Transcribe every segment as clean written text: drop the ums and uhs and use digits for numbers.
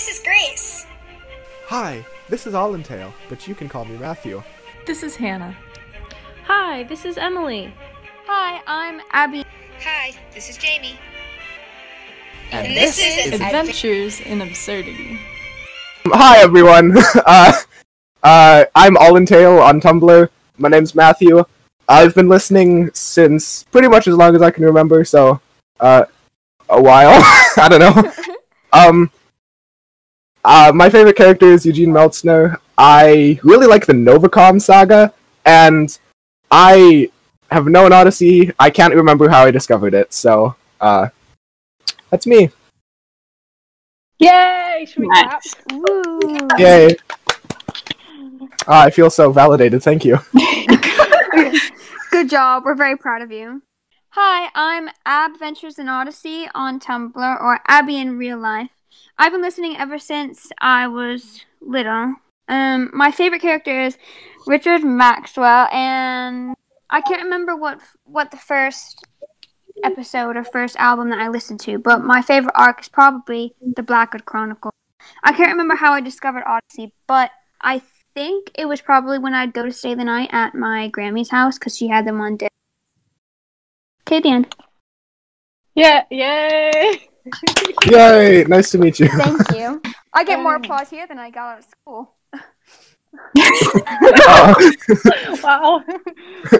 this is Grace. Hi, this is Allentail, but you can call me Matthew. This is Hannah. Hi, this is Emily. Hi, I'm Abby. Hi, this is Jamie. And this is Adventures in Absurdity. Hi everyone. I'm Allentail on Tumblr. My name's Matthew. I've been listening since pretty much as long as I can remember, so a while. I don't know. My favorite character is Eugene Meltzner. I really like the Novacom saga, and I have known Odyssey. I can't remember how I discovered it, so that's me. Yay! Should we clap? Woo! Yay! I feel so validated. Thank you. Good job. We're very proud of you. Hi, I'm Adventures in Odyssey on Tumblr, or Abby in real life. I've been listening ever since I was little. My favorite character is Richard Maxwell, and I can't remember what the first episode or first album that I listened to, but my favorite arc is probably the Blackwood Chronicle. I can't remember how I discovered Odyssey, but I think it was probably when I'd go to stay the night at my Grammy's house because she had them on disc. Okay, the end. Yeah, yay! Yay! Nice to meet you. Thank you. I get more applause here than I got at school. Wow.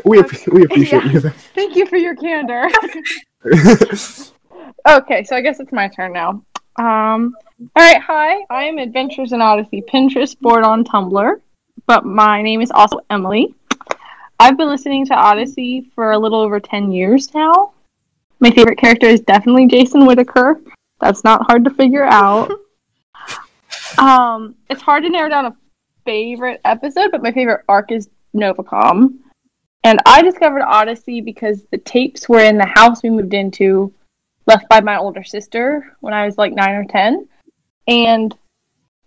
We appreciate you. Thank you for your candor. Okay, so I guess it's my turn now. Alright, hi. I am Adventures in Odyssey Pinterest board on Tumblr, but my name is also Emily. I've been listening to Odyssey for a little over 10 years now. My favorite character is definitely Jason Whittaker. That's not hard to figure out. It's hard to narrow down a favorite episode, but my favorite arc is Novacom. And I discovered Odyssey because the tapes were in the house we moved into, left by my older sister when I was like 9 or 10. And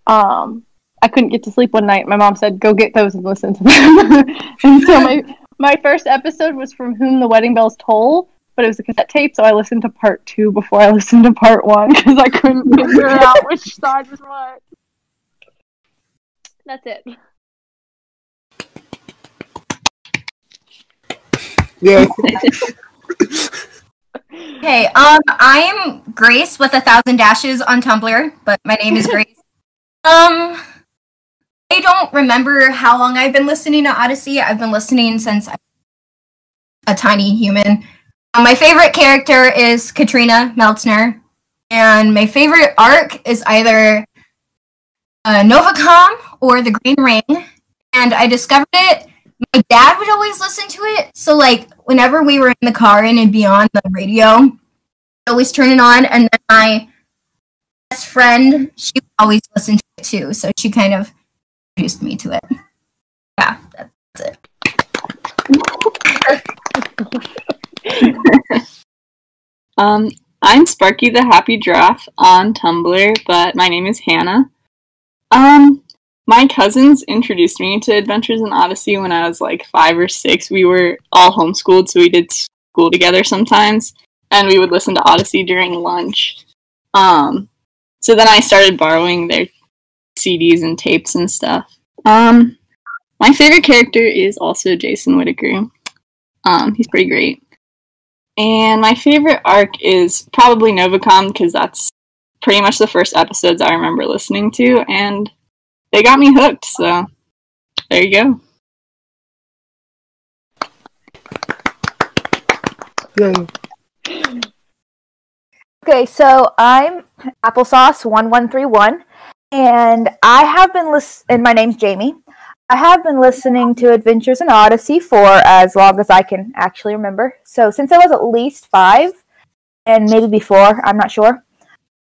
I couldn't get to sleep one night. My mom said, go get those and listen to them. And so my first episode was From Whom the Wedding Bells Toll, but it was a cassette tape, so I listened to part 2 before I listened to part 1 because I couldn't figure out which side was what. That's it. Yeah. Hey, I'm Grace with 1,000 dashes on Tumblr, but my name is Grace. I don't remember how long I've been listening to Odyssey. I've been listening since I'm a tiny human. My favorite character is Katrina Meltzner, and my favorite arc is either Novacom or The Green Ring, and I discovered it. My dad would always listen to it, so like whenever we were in the car and it'd be on the radio, I'd always turn it on, and then my best friend, she would always listen to it too, so she kind of introduced me to it. Yeah, that's it. I'm Sparky the Happy Giraffe on Tumblr, but my name is Hannah. My cousins introduced me to Adventures in Odyssey when I was like 5 or 6. We were all homeschooled, so we did school together sometimes, and we would listen to Odyssey during lunch. So then I started borrowing their CDs and tapes and stuff. My favorite character is also Jason Whittaker. He's pretty great. And my favorite arc is probably Novacom, because that's pretty much the first episodes I remember listening to, and they got me hooked, so there you go. Yay. Okay, so I'm Applesauce1131, and I have been and my name's Jamie. I have been listening to Adventures in Odyssey for as long as I can actually remember. So since I was at least 5, and maybe before, I'm not sure.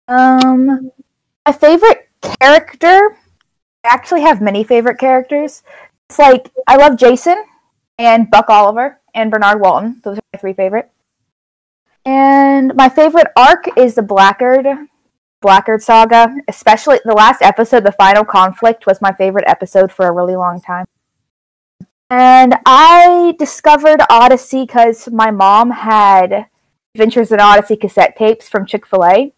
My favorite character, I actually have many favorite characters. It's like, I love Jason, and Buck Oliver, and Bernard Walton. Those are my 3 favorite. And my favorite arc is the Blackguard saga, especially the last episode, the final conflict, was my favorite episode for a really long time. And I discovered Odyssey because my mom had Adventures in Odyssey cassette tapes from Chick-fil-A.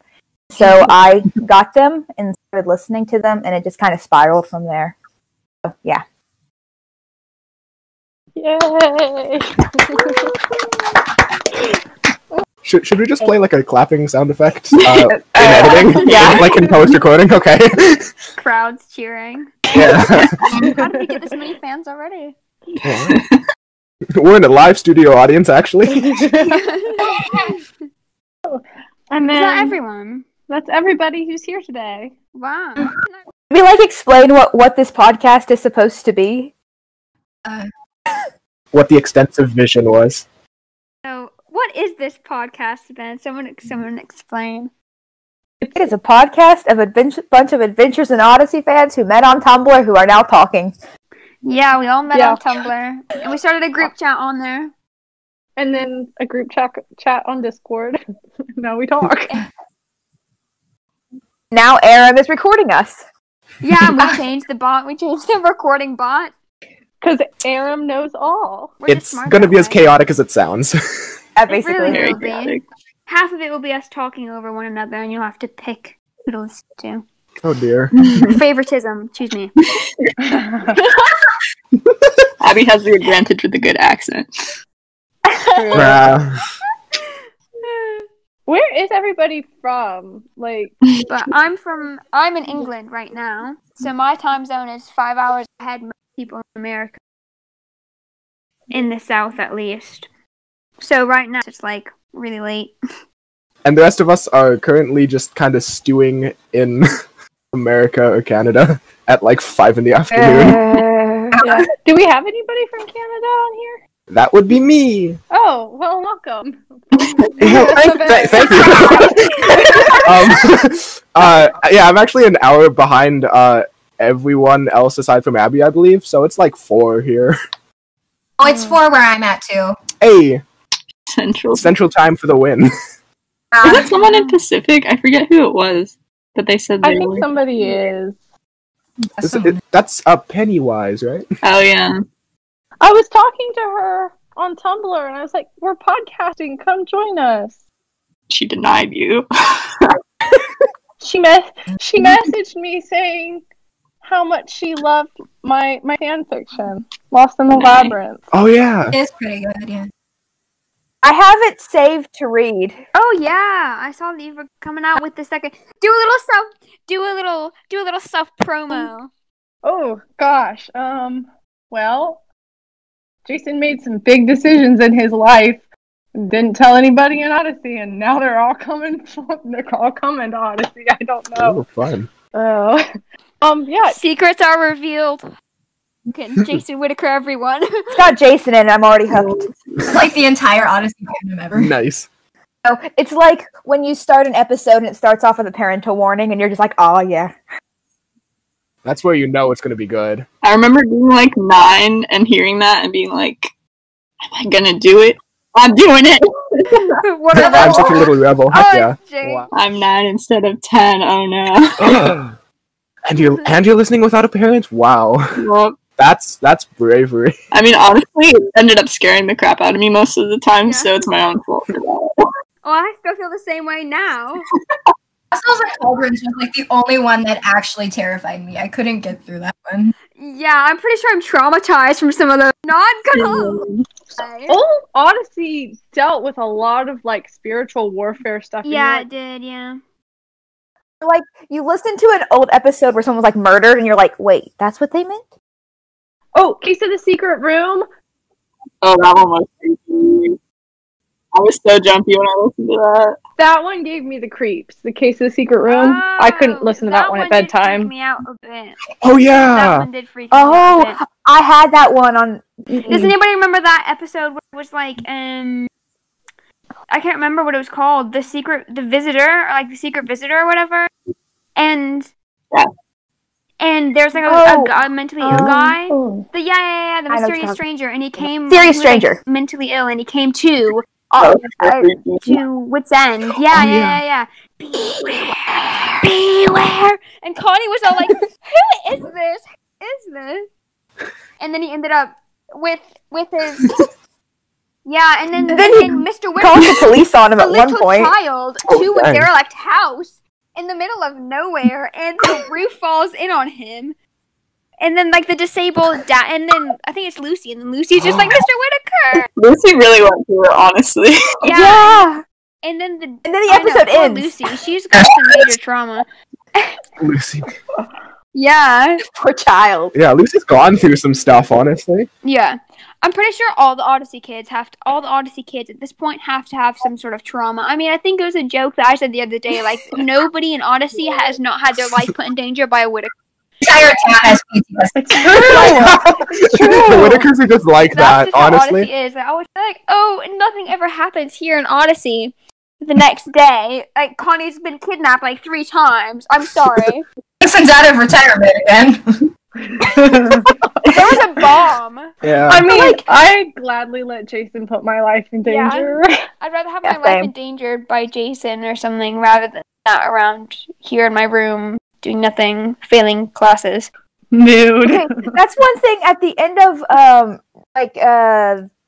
So I got them and started listening to them, and it just kind of spiraled from there. So, yeah. Yay! Should we just play like a clapping sound effect in editing? Yeah. Like in post-recording? Okay. Crowds cheering. Yeah. How did we get this many fans already? We're in a live studio audience, actually. And Is then that everyone? that's everybody who's here today. Wow. Can we explain what this podcast is supposed to be? What the extensive vision was. So, what is this podcast, Ben? Someone explain. It is a podcast of bunch of Adventures in Odyssey fans who met on Tumblr who are now talking. Yeah, we all met on Tumblr, and we started a group chat on there. And then a group chat on Discord. Now we talk. Now Aram is recording us. Yeah, we changed the bot. We changed the recording bot. Because Aram knows all. We're just It's smart gonna that be as way. chaotic as it sounds. That It basically. really Very will be. chaotic. Half of it will be us talking over one another, and you'll have to pick who to listen to. Oh dear. Favoritism, choose me. Abby has the advantage with a good accent. Where is everybody from? Like, But I'm in England right now, so my time zone is 5 hours ahead of most people in America. In the South, at least. So right now, it's like really late. And the rest of us are currently just kind of stewing in America or Canada at like 5 in the afternoon. yeah. Do we have anybody from Canada on here? That would be me. Oh, well, welcome. Thank you. Yeah, I'm actually an hour behind everyone else aside from Abby, I believe. So it's like 4 here. Oh, it's 4 where I'm at too. Hey, Central. time for the win. Was that someone in Pacific? I forget who it was. But they said they I think were. somebody is. That's Pennywise, right? Oh yeah. I was talking to her on Tumblr, and I was like, we're podcasting. Come join us. She denied you. She messaged me saying how much she loved my fan fiction, Lost in the Nice. Labyrinth. Oh yeah. It is pretty good, yeah. I have it saved to read. Oh yeah, I saw that you were coming out with the second. Do a little self promo. Oh gosh. Well, Jason made some big decisions in his life and didn't tell anybody in Odyssey, and now they're all coming. They're all coming to Odyssey. I don't know. Oh, fun. Oh, yeah. Secrets are revealed. Okay, Jason Whittaker, everyone. It's got Jason in it, I'm already hooked. It's like the entire Odyssey fandom ever. Nice. So it's like when you start an episode and it starts off with a parental warning and you're just like, oh yeah. That's where you know it's gonna be good. I remember being like 9 and hearing that and being like, am I gonna do it? I'm doing it! What are I'm those? such a little rebel. Heck Oh, yeah. Jake. Wow. I'm 9 instead of 10. Oh no. And you're listening without a parent? Wow. Well, That's bravery. I mean, honestly, it ended up scaring the crap out of me most of the time, Yeah. so it's my own fault for that. Oh, I still feel the same way now. Hostels and Cauldrons was like the only one that actually terrified me. I couldn't get through that one. Yeah, I'm pretty sure I'm traumatized from some of those. Not gonna lie. Old Odyssey dealt with a lot of like spiritual warfare stuff. and Yeah, you're it did, yeah. Like, you listen to an old episode where someone was like murdered and you're like, wait, that's what they meant? Oh, Case of the Secret Room. Oh, that one was creepy. I was so jumpy when I listened to that. That one gave me the creeps. The Case of the Secret Room. I couldn't listen to that one at did freak bedtime. me out a bit. Oh That yeah. one did freak me out a bit. Oh, I had that one on. Does anybody remember that episode where it was like, I can't remember what it was called. The Secret Visitor or whatever. And Yeah. and there's like a mentally ill guy. Oh. The the I know mysterious it's stranger, and he came. Serious he was, like, stranger. mentally ill, and he came to Creepy. to wit's end. Yeah. Beware. And Connie was all like, "Who is this? Is this?" And then he ended up with his. Yeah, and then And then he Mr. Called Whittaker, the police on him a at one little point. child, Oh, to a dang. derelict house, in the middle of nowhere, and the roof falls in on him. And then, like, the disabled dad, and then I think it's Lucy, and then Lucy's just like, Mr. Whitaker! Lucy really went through it, honestly. Yeah. And then the episode poor ends. Lucy, she's got some major trauma. Lucy. Yeah. Poor child. Yeah, Lucy's gone through some stuff, honestly. Yeah. I'm pretty sure all the Odyssey kids at this point have to have some sort of trauma. I mean, I think it was a joke that I said the other day, like, nobody in Odyssey has not had their life put in danger by a Whitaker. Entire town has PTSD. It's true. The Whitakers are just like That's that, just how honestly. Odyssey is. I always feel like, oh, nothing ever happens here in Odyssey. The next day, like, Connie's been kidnapped like 3 times. I'm sorry. Jason's out of retirement again. There was a bomb. Yeah. I mean, I gladly let Jason put my life in danger. I'd rather have my life endangered by Jason or something rather than that around here in my room doing nothing, failing classes. Mood. Okay, that's one thing at the end of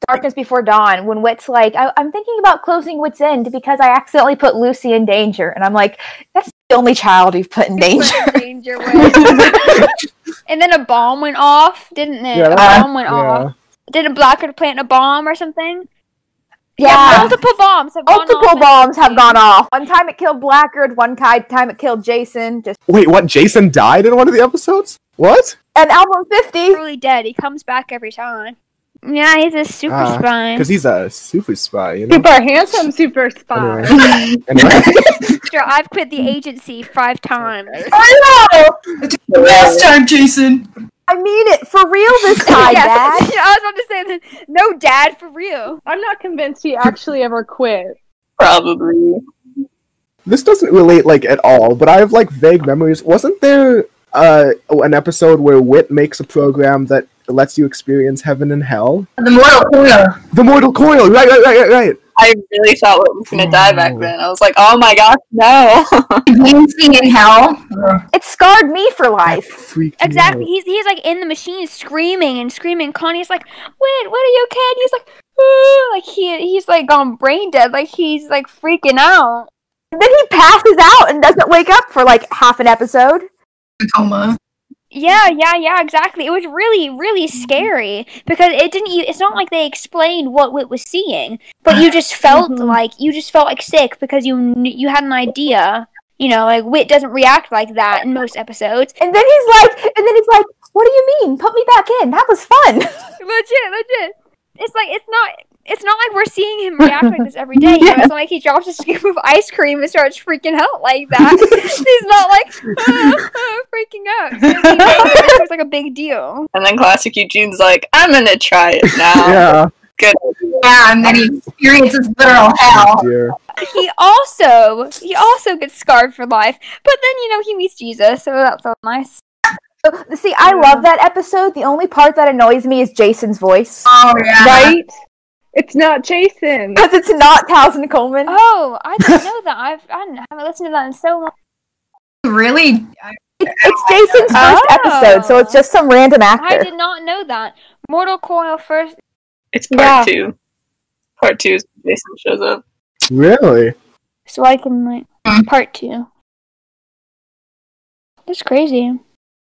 Darkness Before Dawn, when Wit's like, I'm thinking about closing Wit's End because I accidentally put Lucy in danger. And I'm like, that's the only child you've put in danger. And then a bomb went off, didn't it? Yeah, a bomb went off. Didn't Blackard plant a bomb or something? Yeah. Multiple bombs have gone off. Multiple bombs have gone off. One time it killed Blackard, one time it killed Jason. Wait, what? Jason died in one of the episodes? What? And album 50. He's really dead. He comes back every time. Yeah, he's a super spy. Because he's a super spy, you know? Super handsome super spy. Anyway. I've quit the agency 5 times. I know! Last time, Jason. I mean it for real this time, Dad. Yeah, I was about to say that. No, Dad, for real. I'm not convinced he actually ever quit. Probably. This doesn't relate, like, at all, but I have, like, vague memories. Wasn't there an episode where Wit makes a program that lets you experience heaven and hell? The Mortal Coil. The Mortal Coil! Right. I really thought Whit was gonna die back then. I was like, oh my gosh, no. Dancing in hell. It scarred me for life. Freaked me Exactly. out. He's like in the machine screaming. Connie's like, "Wait, what are you okay?" And he's like, "Oh," like he's like gone brain dead. Like he's like freaking out. And then he passes out and doesn't wake up for like half an episode. Coma. Yeah, exactly. It was really, really scary because it didn't. It's not like they explained what Whit was seeing, but you just felt like sick because you had an idea. You know, like Whit doesn't react like that in most episodes. And then he's like, "What do you mean? Put me back in. That was fun." Legit. It's not like we're seeing him react like this every day. You know? It's not like he drops a scoop of ice cream and starts freaking out like that. He's not like freaking out. So it was like a big deal. And then Classic Eugene's like, I'm gonna try it now. Yeah. Good. Yeah, and then he experiences literal hell. Dear. He also gets scarred for life. But then, he meets Jesus, so that's so nice. See, I love that episode. The only part that annoys me is Jason's voice. Oh, yeah. Right? It's not Jason. Because it's not Towson Coleman. Oh, I didn't know that. I haven't listened to that in so long. Really? It's Jason's first episode, so it's just some random actor. I did not know that. Mortal Coil first. It's part 2. Part 2 is when Jason shows up. Really? So I can, part 2. That's crazy.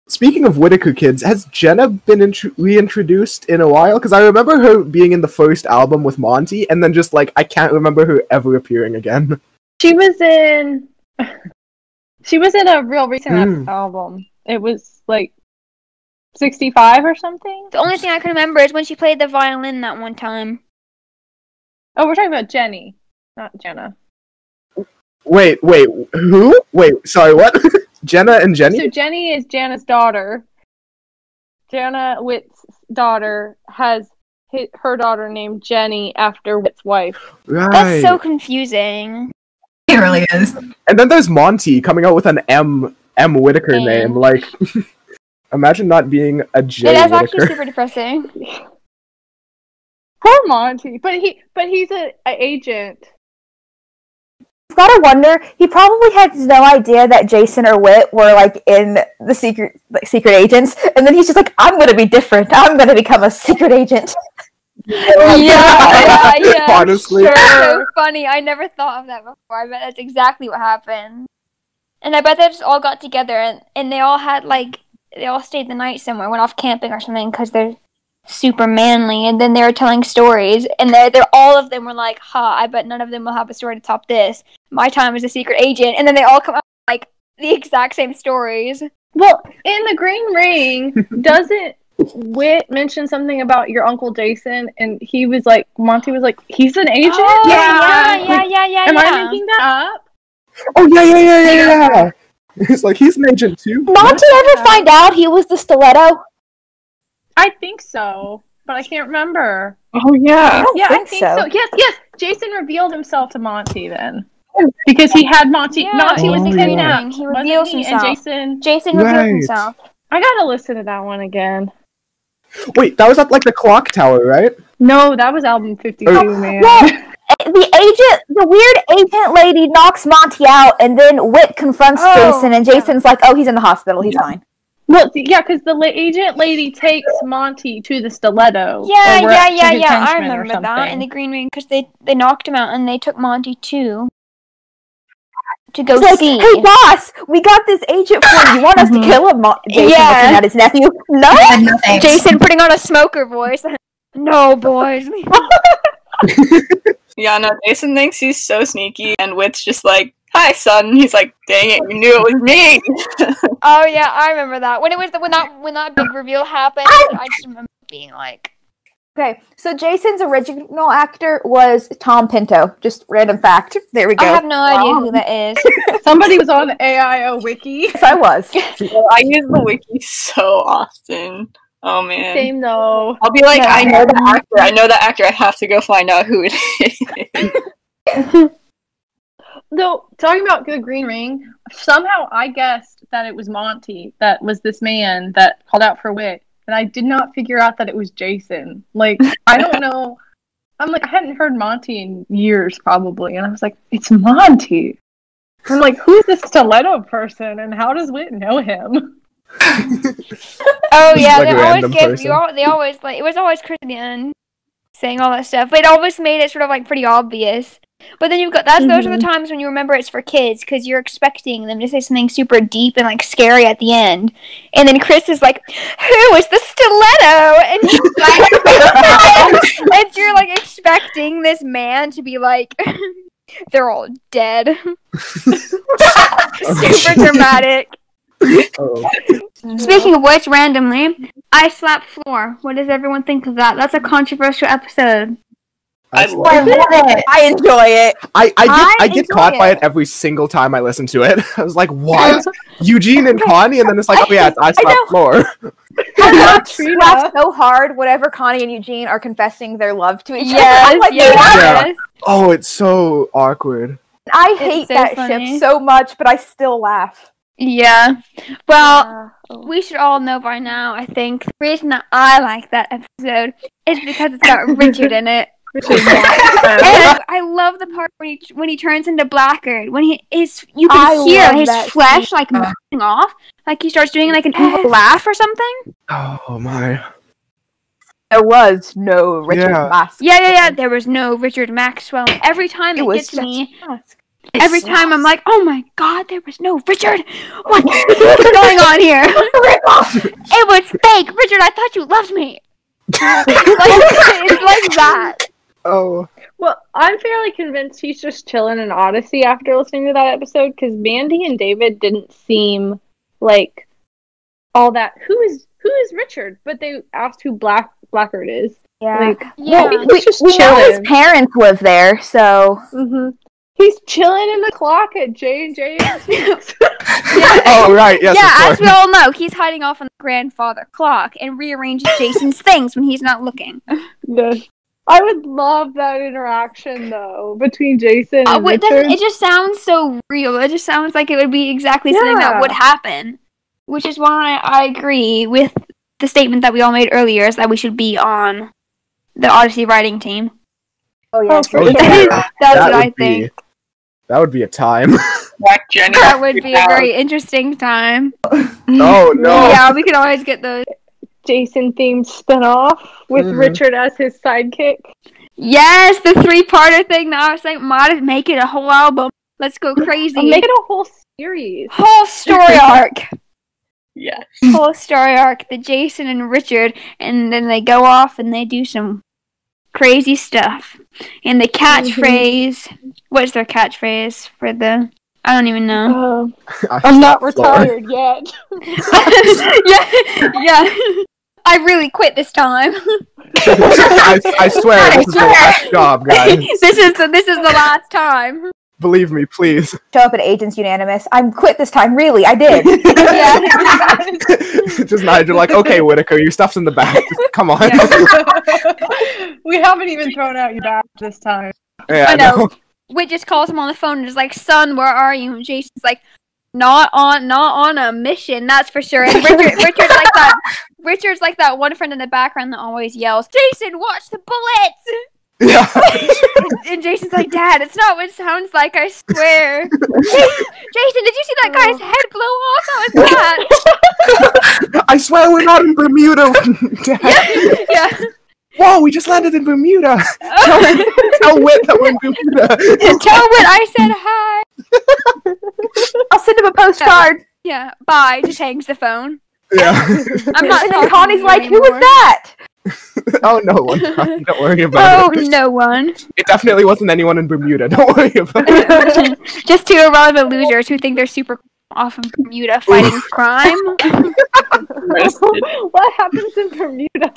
Speaking of Whitaker kids, has Jenna been reintroduced in a while? Because I remember her being in the first album with Monty, and then just, I can't remember her ever appearing again. She was in a real recent album. It was, 65 or something? The only thing I can remember is when she played the violin that one time. Oh, we're talking about Jenny, not Jenna. Wait, who? Wait, sorry, what? Jenna and Jenny? So Jenny is Jana's daughter. Jana Witt's daughter has her daughter named Jenny after Witt's wife. Right. That's so confusing. It really is. And then there's Monty coming out with an M. Whitaker name. Imagine not being a J. It is Whitaker. actually super depressing. Poor Monty, but he's an agent. I've gotta wonder, he probably had no idea that Jason or Whit were, in the secret agents, and then he's just like, I'm gonna be different. I'm gonna become a secret agent. Yeah. Honestly. Sure. So funny. I never thought of that before. I bet that's exactly what happened. And I bet they just all got together and they all had they all stayed the night somewhere, went off camping or something because they're super manly. And then they were telling stories, and they're all of them were like, "Ha! I bet none of them will have a story to top this. My time as a secret agent." And then they all come up with, like, the exact same stories. Well, in the Green Ring, doesn't Wit mention something about your Uncle Jason? And he was like, Monty was like, he's an agent? Oh, yeah. Am I making that up? Oh, yeah. It's like, he's an agent too. Monty ever find out he was the stiletto? I think so, but I can't remember. Oh, yeah. I think so. Yes. Jason revealed himself to Monty then. Because he had Monty. Yeah, Monty was in the kidnapped. Green Ring. He reveals himself. And Jason reveals himself. I gotta listen to that one again. Wait, that was at, like, the clock tower, right? No, that was album 52, man. Well, the weird agent lady knocks Monty out, and then Wit confronts Jason, and Jason's like, "Oh, he's in the hospital. He's fine." Well, yeah, because the agent lady takes Monty to the stiletto. Yeah. I remember that in the Green Ring because they knocked him out and they took Monty to go see. Hey, boss, we got this agent for you. You want us to kill him? Jason looking at his nephew. No, Jason putting on a smoker voice. No, boys. Yeah, no, Jason thinks he's so sneaky, and Wit's just like, "Hi, son." He's like, "Dang it, you knew it was me." Oh yeah, I remember that. When that big reveal happened, I just remember being like, okay, so Jason's original actor was Tom Pinto. Just random fact. There we go. I have no idea who that is. Somebody was on the AIO wiki. Yes, I was. I use the wiki so often. Oh man. Same though. I'll be like, I know the actor. I have to go find out who it is. Though, talking about the Green Ring, somehow I guessed that it was Monty that was this man that called out for Wit, and I did not figure out that it was Jason. Like, I don't know. I'm like, I hadn't heard Monty in years, probably, and I was like, it's Monty. I'm like, who's this stiletto person, and how does Wit know him? Oh yeah, like they always like it was always Christian saying all that stuff, but it always made it sort of like pretty obvious. But then you've got those are the times when you remember it's for kids because you're expecting them to say something super deep and like scary at the end, and then Chris is like, "Who is the stiletto?" And he's like, and you're like expecting this man to be like, "They're all dead." Super dramatic. Oh. Speaking of which, randomly, I Slap Floor. What does everyone think of that? That's a controversial episode. I That's love it. I enjoy it. I get enjoy caught by it. it every single time I listen to it. I was like, what? Eugene and Connie? And then it's like, oh yeah, it's I Slap Floor. I laugh so hard whenever Connie and Eugene are confessing their love to each other. Yes, I'm like, yes. Oh, it's so awkward. I hate so that funny. ship so much, but I still laugh. Yeah. Well, we should all know by now, I think, the reason that I like that episode is because it's got Richard in it. And I love the part when he turns into Blackguard. When you can hear his flesh like moving off, like he starts doing like an evil laugh or something. Oh my. There was no Richard Mask. Yeah. There was no Richard Maxwell. Every time it gets me. Every time I'm like, oh my god, there was no Richard! What's going on here? It was fake! Richard, I thought you loved me! It's like that. Oh. Well, I'm fairly convinced he's just chilling in Odyssey after listening to that episode, because Mandy and David didn't seem like all that. Who is Richard? But they asked who Blackguard is. Yeah. He's just we know his chilling. parents live there, so... Mm-hmm. He's chilling in the clock at J&J. Oh, right, yes, Yeah, as we all know, he's hiding off on the grandfather clock and rearranges Jason's things when he's not looking. Yes. I would love that interaction, though, between Jason and Richard. It just sounds so real. It just sounds like it would be exactly something that would happen. Which is why I agree with the statement that we all made earlier, is that we should be on the Odyssey writing team. Oh, yeah. That's what I think. That would be a time. That would be a very interesting time. Oh, no. Yeah, we could always get those Jason-themed spinoff with Richard as his sidekick. Yes, the 3-parter thing that I was saying, might make it a whole album. Let's go crazy. Make it a whole series. Whole story arc. Yeah. Whole story arc. The Jason and Richard, and then they go off and they do some crazy stuff. And the catchphrase. What's their catchphrase for the? I don't even know. I'm not retired yet. yeah. I really quit this time. I swear, this is the last job, guys. This is the last time. Believe me, please. Show up at Agents Unanimous. I'm quit this time, really, I did. Just Nigel, like, okay, Whitaker, your stuff's in the back. Come on. Yeah. We haven't even thrown out your badge this time. Yeah, I know. Whit just calls him on the phone and is like, "Son, where are you?" And Jason's like, Not on a mission, that's for sure. And Richard's like that one friend in the background that always yells, "Jason, watch the bullets!" Yeah. And Jason's like, "Dad, it's not what it sounds like, I swear." Jason, did you see that guy's head blow off? That was bad. I swear we're not in Bermuda, Dad. Yeah. Whoa, we just landed in Bermuda. Tell Whit that we're in Bermuda. Tell Whit I said hi. I'll send him a postcard. Yeah, bye. Just hangs the phone. Yeah. I'm not. And talking then Connie's to you like, "Who was anymore." that?" Oh, no one. Don't worry about it. Oh, no one. It definitely wasn't anyone in Bermuda. Don't worry about it. Just two irrelevant losers who think they're super off in Bermuda fighting crime. What happens in Bermuda?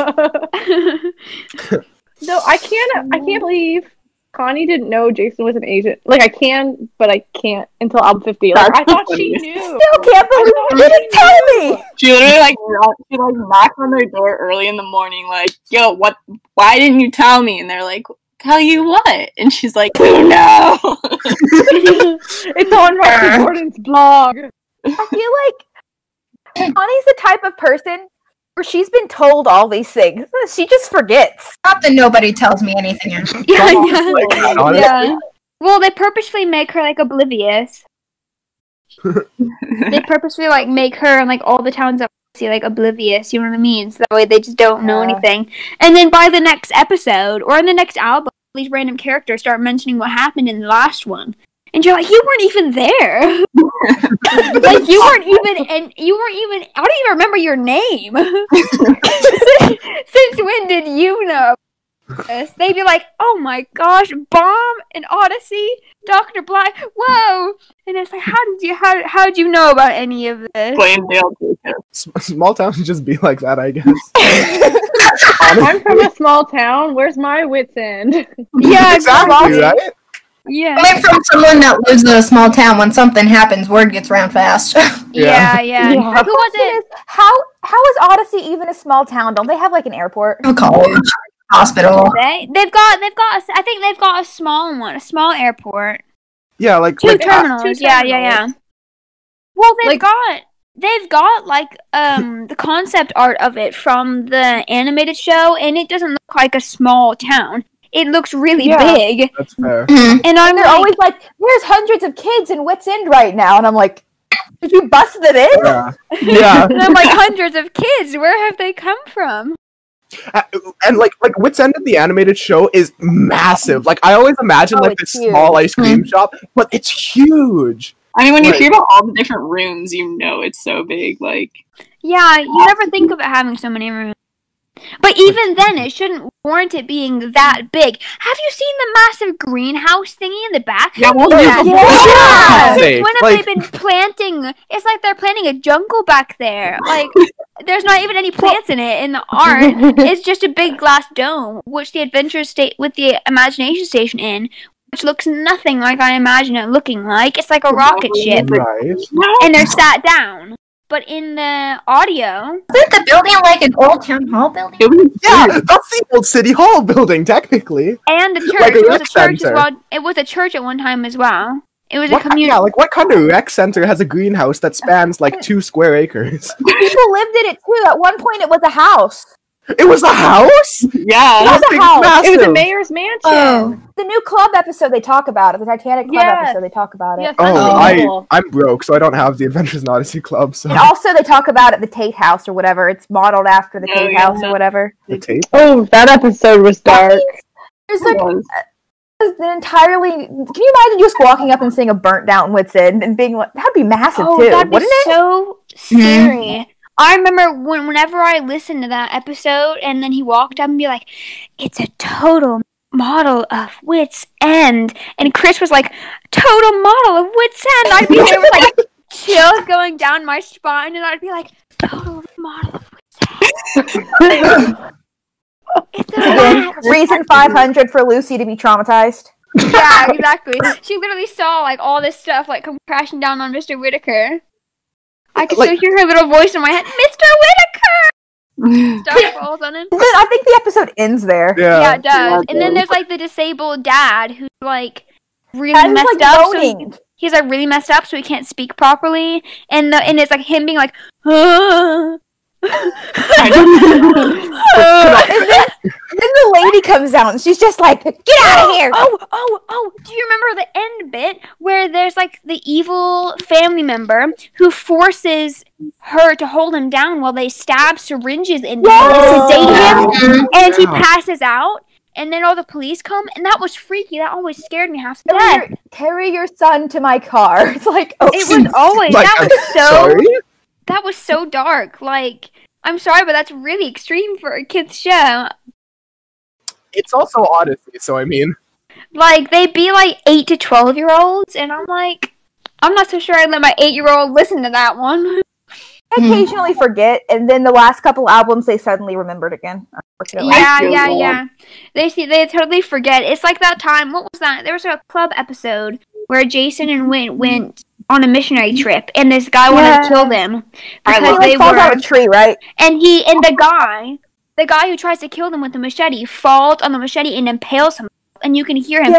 No, I can't believe Connie didn't know Jason was an agent. Like, I can, but I can't until album 50. Like, I thought she knew. Still can't believe you didn't tell me. She literally knocked on their door early in the morning, like, "Yo, what? Why didn't you tell me?" And they're like, "Tell you what?" And she's like, "Oh no." It's on Rocky Gordon's blog. I feel like Connie's the type of person where she's been told all these things. She just forgets. Not that nobody tells me anything. Yeah. Well, they purposely make her like oblivious. They purposely like make her and like all the towns up like oblivious. You know what I mean? So that way they just don't know anything. And then by the next episode or in the next album, these random characters start mentioning what happened in the last one. And you're like, you weren't even there. Like, you weren't even, I don't even remember your name. Since when did you know this? They'd be like, "Oh my gosh, Bomb and Odyssey, Dr. Black, whoa." And it's like, how'd you know about any of this? Small towns just be like that, I guess. I'm from a small town. Where's my wit's end? Yeah, exactly, right? Yeah. Coming from someone that lives in a small town, when something happens, word gets around fast. Yeah. The Who was it? How is Odyssey even a small town? Don't they have like an airport? A college, hospital. They've got. I think they've got a small one, a small airport. Yeah, like Two like, terminals. two Yeah. terminals. Well, they've got like the concept art of it from the animated show, and it doesn't look like a small town. It looks really big. That's fair. And They're always like, "There's hundreds of kids in Wits End right now," and I'm like, "Did you bust it in?" Yeah. And I'm like, hundreds of kids. Where have they come from? And like Wits End of the animated show is massive. Like I always imagine like this small ice cream shop, but it's huge. I mean, when you hear about all the different rooms, you know it's so big. Like, Yeah, you never think of it having so many rooms. But even then, it shouldn't warrant it being that big. Have you seen the massive greenhouse thingy in the back? Yeah, Since when have they been planting? It's like they're planting a jungle back there. Like, there's not even any plants in it in the art. It's just a big glass dome, which the Adventure State with the Imagination Station in, which looks nothing like I imagine it looking like. It's like a rocket ship, Right. and they're sat down. But in the audio, Isn't the building like an old town hall building? Yeah, that's the old city hall building, technically. and the church, Like a it was rec a church center. as well. It was a church at one time as well. It was a What, community. yeah, like what kind of rec center has a greenhouse that spans like 2 square acres? People lived in it too. At one point, it was a house. It was a house? Yeah. It was a house. Massive. It was a mayor's mansion. Oh. The new club episode, they talk about it. The Titanic club Yes. episode, they talk about it. Yes, Oh, that's cool. I'm broke, so I don't have the Adventures in Odyssey Club. So And also, they talk about it the Tate House or whatever. It's modeled after the Oh, Tate yeah. House or whatever. the tape. Oh, that episode was dark. There's like an entirely. Can you imagine just walking up and seeing a burnt down Wits End and being like, that'd be massive too, that'd be wouldn't it? so scary. I remember whenever I listened to that episode, and then he walked up and be like, "It's a total model of Wits End," and Chris was like, "Total model of Wits End." I'd be there with like chills going down my spine, and I'd be like, "Total model of Wits End." It's Again, reason 500 for Lucy to be traumatized. Yeah, exactly. She literally saw like all this stuff like come crashing down on Mr. Whitaker. I could still hear her little voice in my head, "Mr. Whitaker!" Stuff falls on him. Then I think the episode ends there. Yeah, it does. And then there's like the disabled dad who's like really messed like up. moaning. He's like really messed up, so he can't speak properly. And it's like him being like, "Ah." Then the lady comes out and she's just like, "Get out of here!" Oh! Do you remember the end bit where there's like the evil family member who forces her to hold him down while they stab syringes into him and sedate him, and he passes out, and then all the police come, and that was freaky. That always scared me half to death. Carry your son to my car. It's like, oh, it was always Like, that was so dark. Like, I'm sorry, but that's really extreme for a kid's show. It's also Odyssey, so I mean. Like, they'd be like 8 to 12-year-olds, and I'm like, I'm not so sure I'd let my 8-year-old listen to that one. I occasionally forget, and then the last couple albums they suddenly remembered again. Unfortunately. Yeah. They totally forget. It's like that time. What was that? There was a club episode where Jason and went on a missionary trip, and this guy wanted to kill them because they falls out of a tree, right? And the guy who tries to kill them with the machete falls on the machete and impales him, and you can hear him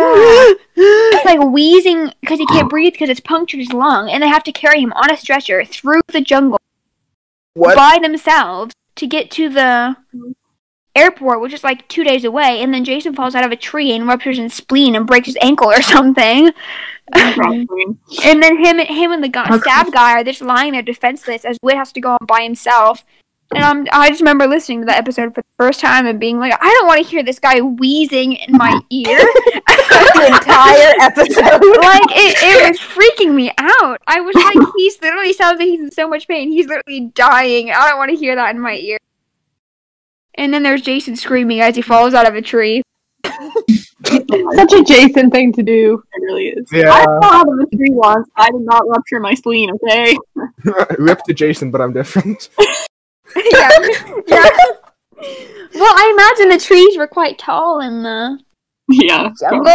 like wheezing because he can't breathe because it's punctured his lung, and they have to carry him on a stretcher through the jungle by themselves to get to the airport, which is like 2 days away, and then Jason falls out of a tree and ruptures his spleen and breaks his ankle or something. And then him and the stab guy are just lying there defenseless as Whit has to go on by himself. And I just remember listening to that episode for the first time and being like, I don't want to hear this guy wheezing in my ear. The entire episode. Like, it was freaking me out. I was like, he's literally sounds like he's in so much pain. He's literally dying. I don't want to hear that in my ear. And then there's Jason screaming as he falls out of a tree. Such a Jason thing to do. It really is. Yeah. I fell out of a tree once. I did not rupture my spleen, okay? Rip to Jason, but I'm different. Yeah. Well, I imagine the trees were quite tall in the jungle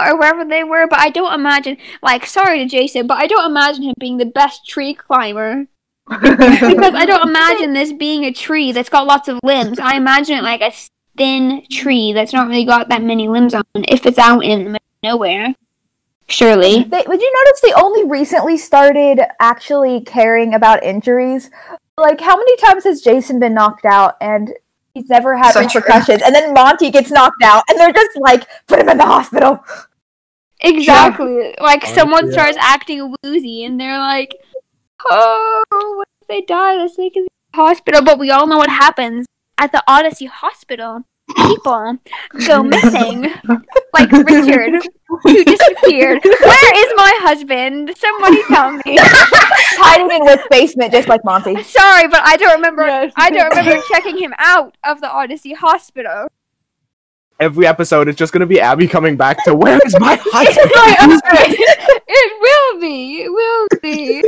or wherever they were, but I don't imagine, like, sorry to Jason, but I don't imagine him being the best tree climber. Because I don't imagine this being a tree that's got lots of limbs. I imagine it like a thin tree that's not really got that many limbs on if it's out in the middle of nowhere. Surely. Would you notice they only recently started actually caring about injuries? Like, how many times has Jason been knocked out and he's never had repercussions? And then Monty gets knocked out and they're just like, put him in the hospital. Exactly. Yeah. Like, someone starts acting woozy and they're like, oh, what if they die? Let's take him to the hospital. But we all know what happens at the Odyssey hospital. People go missing. Like Richard, who disappeared. Where is my husband? Somebody tell me. Hiding in Whit's basement, just like Monty. Sorry, but I don't remember. Yes. I don't remember checking him out of the Odyssey hospital. Every episode is just gonna be Abby coming back to, where is my husband? It will be. It will be.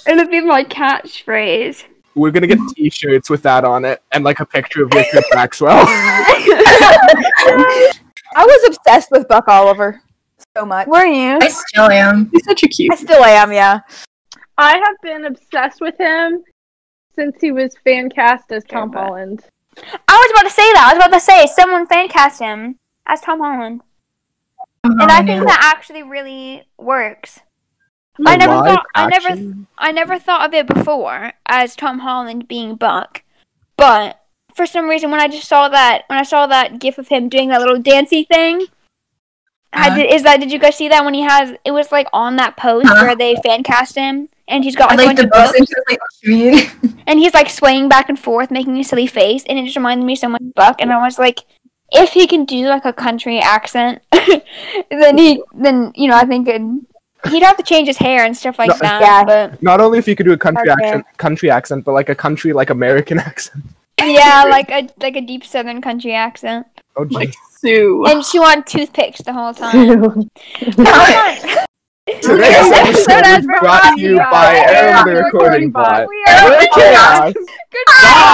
It'll be my catchphrase. We're gonna get T-shirts with that on it, and like a picture of Richard Maxwell. I was obsessed with Buck Oliver so much. Were you? I still am. He's such a cute. I still am, yeah. I have been obsessed with him since he was fan cast as Tom Holland. I was about to say that. I was about to say someone fan cast him as Tom Holland, and I think that actually really works. I never thought of it before as Tom Holland being Buck, but for some reason when I saw that gif of him doing that little dancey thing, did you guys see that when it was like on that post where they fan cast him and he's got like a bunch of books, and he's like swaying back and forth making a silly face, and it just reminded me so much of Buck, and I was like, if he can do like a country accent, then I think he'd have to change his hair and stuff like that. Yeah. But Not only if you could do a country Okay. accent, but like a country like American accent. yeah, like a deep Southern country accent. Oh, jeez. Like Sue. And she wanted toothpicks the whole time. Today's episode is brought to you by Aaron the Recording Bot. We are Chaos. Good job.